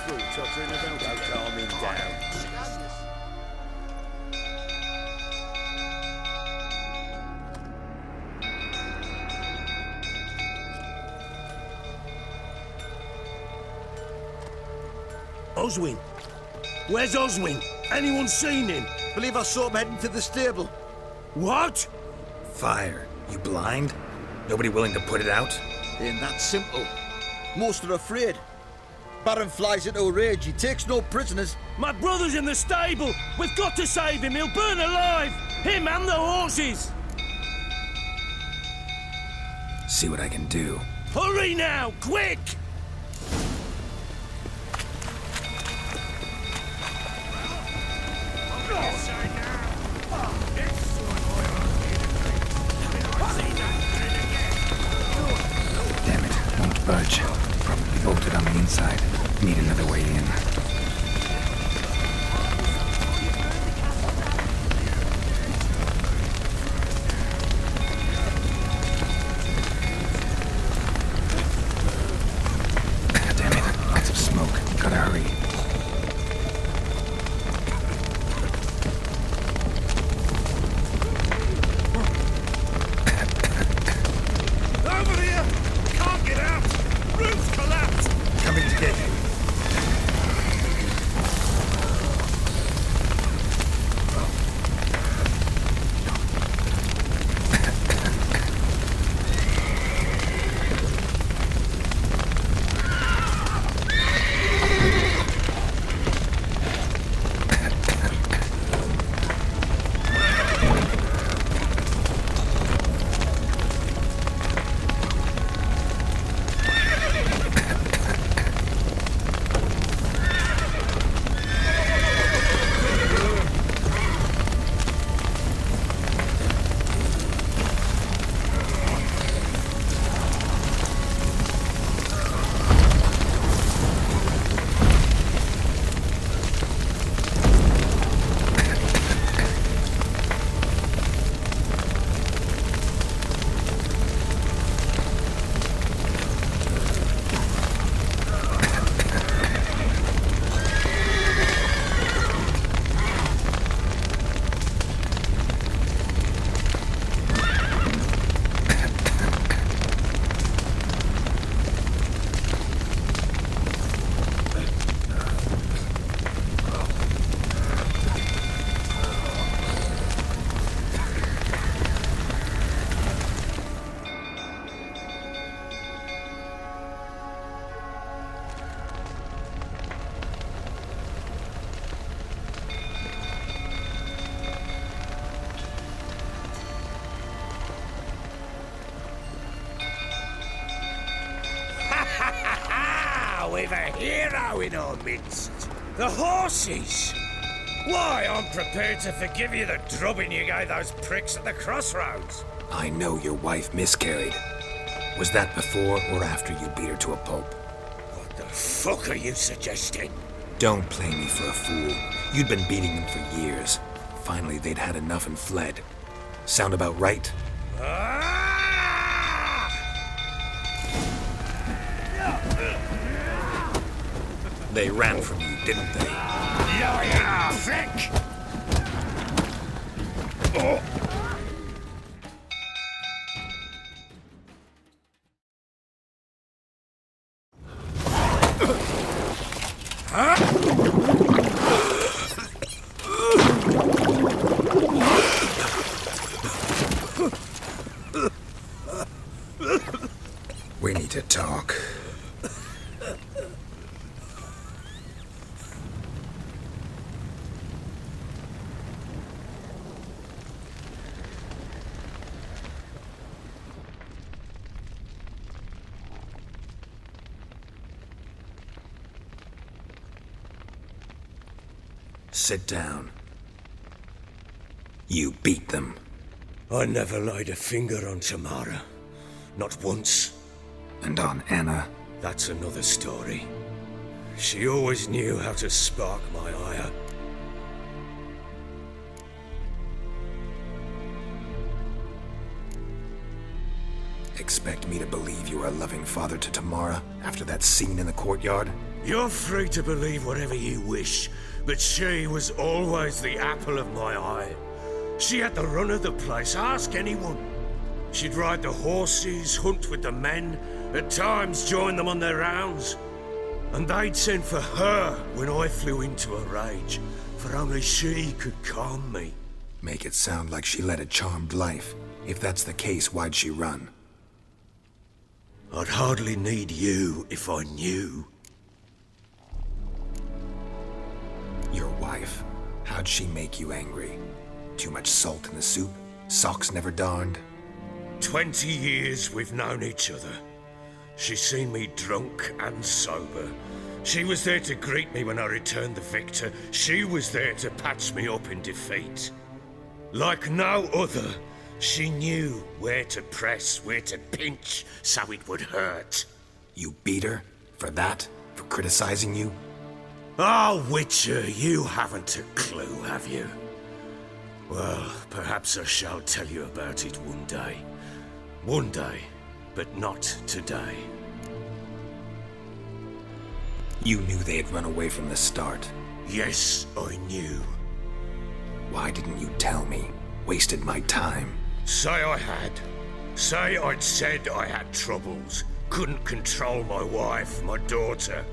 fool tottering about. Don't calm him down. Oswin? Where's Oswin? Anyone seen him? Believe I saw him heading to the stable. What? Fire. You blind? Nobody willing to put it out? Ain't that simple. Most are afraid. Baron flies into a rage. He takes no prisoners. My brother's in the stable. We've got to save him. He'll burn alive. Him and the horses. See what I can do. Hurry now, quick! Damn it, won't budge. Probably bolted on the inside. Need another way in. Damn it, lots of smoke. Gotta hurry. Over here! Can't get out! Roof's collapsed! Coming to get you. We've a hero in our midst. The horses! Why, I'm prepared to forgive you the drubbing you gave those pricks at the crossroads. I know your wife miscarried. Was that before or after you beat her to a pulp? What the fuck are you suggesting? Don't play me for a fool. You'd been beating them for years. Finally, they'd had enough and fled. Sound about right? They ran from you, didn't they? Lying prick! We need to talk. Sit down. You beat them. I never laid a finger on Tamara. Not once. And on Anna. That's another story. She always knew how to spark my ire. expect me to believe you are a loving father to Tamara after that scene in the courtyard? You're free to believe whatever you wish, but she was always the apple of my eye. She had the run of the place, ask anyone. She'd ride the horses, hunt with the men, at times join them on their rounds. And they'd send for her when I flew into a rage, for only she could calm me. Make it sound like she led a charmed life. If that's the case, why'd she run? I'd hardly need you if I knew. Your wife. How'd she make you angry? Too much salt in the soup? Socks never darned? 20 years we've known each other. She's seen me drunk and sober. She was there to greet me when I returned the victor. She was there to patch me up in defeat. Like no other, she knew where to press, where to pinch, so it would hurt. You beat her? For that? For criticizing you? Oh, Witcher, you haven't a clue, have you? Well, perhaps I shall tell you about it one day. One day, but not today. You knew they had run away from the start. Yes, I knew. Why didn't you tell me? Wasted my time. Say I had. Say I'd said I had troubles. Couldn't control my wife, my daughter.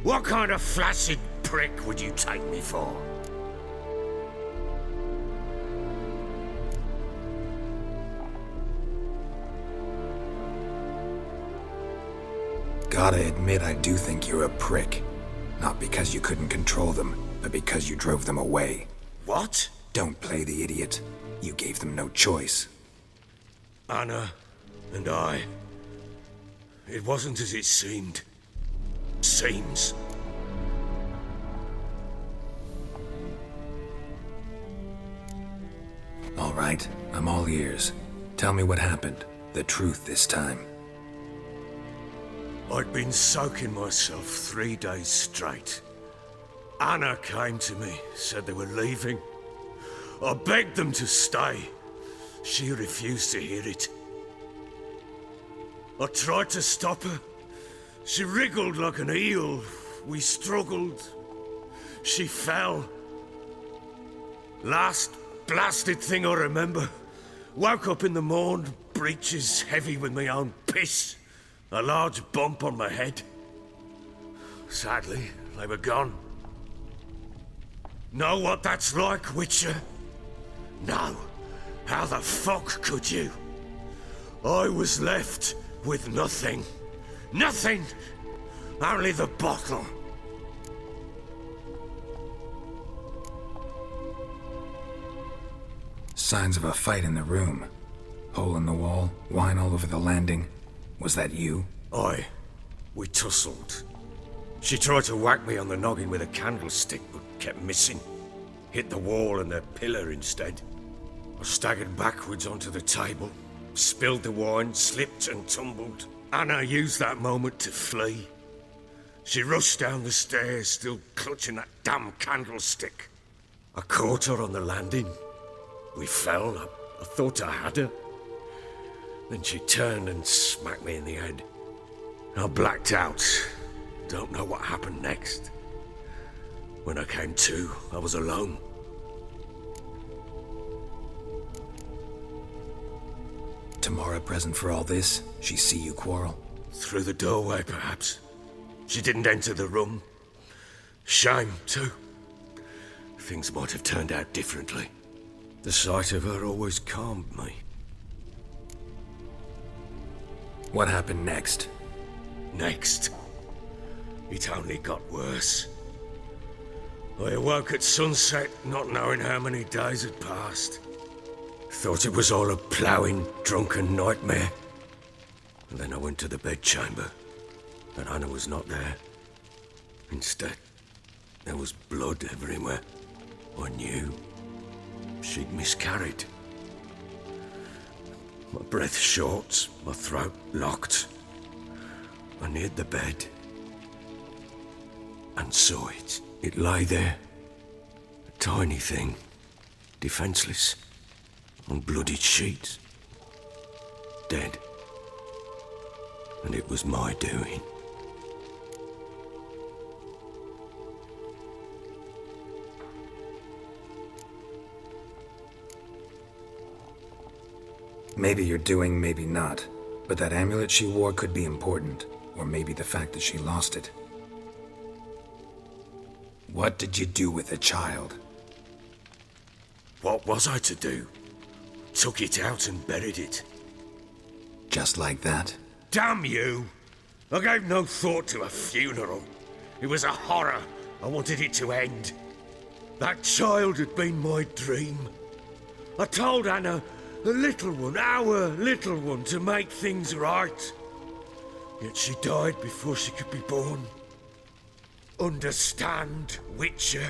What kind of flaccid prick would you take me for? Gotta admit, I do think you're a prick. Not because you couldn't control them, but because you drove them away. What? Don't play the idiot. You gave them no choice. Anna and I. It wasn't as it seemed. Seems. All right, I'm all ears. Tell me what happened. The truth this time. I'd been soaking myself 3 days straight. Anna came to me, said they were leaving. I begged them to stay. She refused to hear it. I tried to stop her. She wriggled like an eel. We struggled. She fell. Last blasted thing I remember. Woke up in the morn, breeches heavy with my own piss. A large bump on my head. Sadly, they were gone. Know what that's like, Witcher? No. How the fuck could you? I was left with nothing. Nothing! Only the bottle. Signs of a fight in the room. Hole in the wall, wine all over the landing. Was that you? Aye. We tussled. She tried to whack me on the noggin with a candlestick, but kept missing. Hit the wall and the pillar instead. I staggered backwards onto the table, spilled the wine, slipped and tumbled. Anna used that moment to flee. She rushed down the stairs, still clutching that damn candlestick. I caught her on the landing. We fell. I thought I had her. Then she turned and smacked me in the head. I blacked out. Don't know what happened next. When I came to, I was alone. Tamara present for all this? She see you quarrel? Through the doorway, perhaps. She didn't enter the room. Shame, too. Things might have turned out differently. The sight of her always calmed me. What happened next? Next, it only got worse. I awoke at sunset, not knowing how many days had passed. Thought it was all a ploughing, drunken nightmare. And then I went to the bedchamber, and Anna was not there. Instead, there was blood everywhere. I knew she'd miscarried. My breath short, my throat locked. I neared the bed and saw it. It lay there, a tiny thing, defenseless, on bloodied sheets, dead. and it was my doing. Maybe you're doing, maybe not. But that amulet she wore could be important. Or maybe the fact that she lost it. What did you do with the child? What was I to do? Took it out and buried it. Just like that? Damn you! I gave no thought to a funeral. It was a horror. I wanted it to end. That child had been my dream. I told Anna, the little one, our little one, to make things right. Yet she died before she could be born. Understand, Witcher?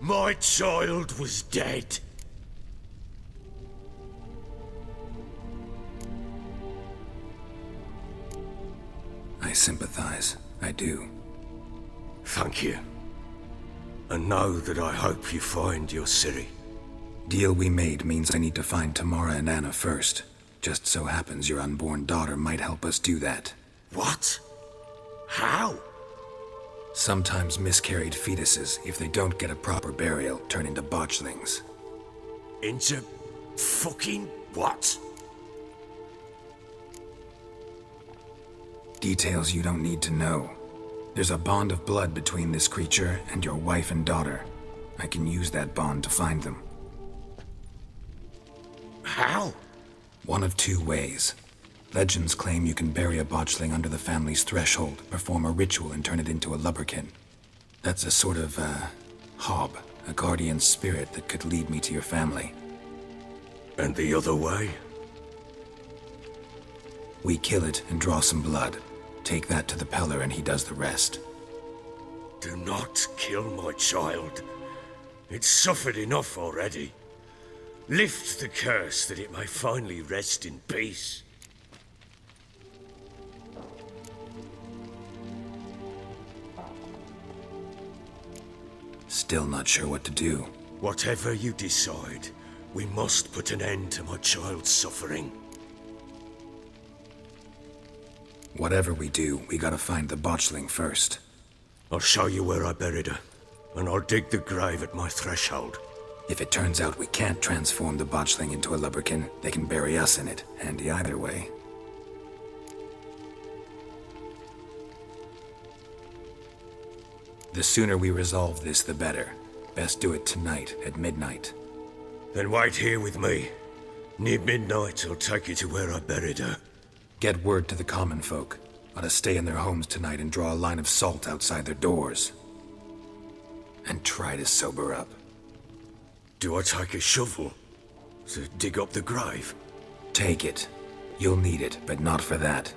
My child was dead. I sympathize. I do. Thank you. And know that I hope you find your Ciri. Deal we made means I need to find Tamara and Anna first. Just so happens your unborn daughter might help us do that. What? How? Sometimes miscarried fetuses, if they don't get a proper burial, turn into botchlings. Into fucking what? Details you don't need to know. There's a bond of blood between this creature and your wife and daughter. I can use that bond to find them. How? One of two ways. Legends claim you can bury a botchling under the family's threshold, perform a ritual, and turn it into a lubberkin. That's a sort of, hob, a guardian spirit that could lead me to your family. And the other way? We kill it and draw some blood. Take that to the Peller and he does the rest. Do not kill my child. It's suffered enough already. Lift the curse that it may finally rest in peace. Still not sure what to do. Whatever you decide, we must put an end to my child's suffering. Whatever we do, we gotta find the botchling first. I'll show you where I buried her, and I'll dig the grave at my threshold. If it turns out we can't transform the botchling into a lubberkin, they can bury us in it. Handy either way. The sooner we resolve this, the better. Best do it tonight, at midnight. Then wait here with me. Near midnight, I'll take you to where I buried her. Get word to the common folk. Ought to stay in their homes tonight and draw a line of salt outside their doors. And try to sober up. Do I take a shovel to dig up the grave? Take it. You'll need it, but not for that.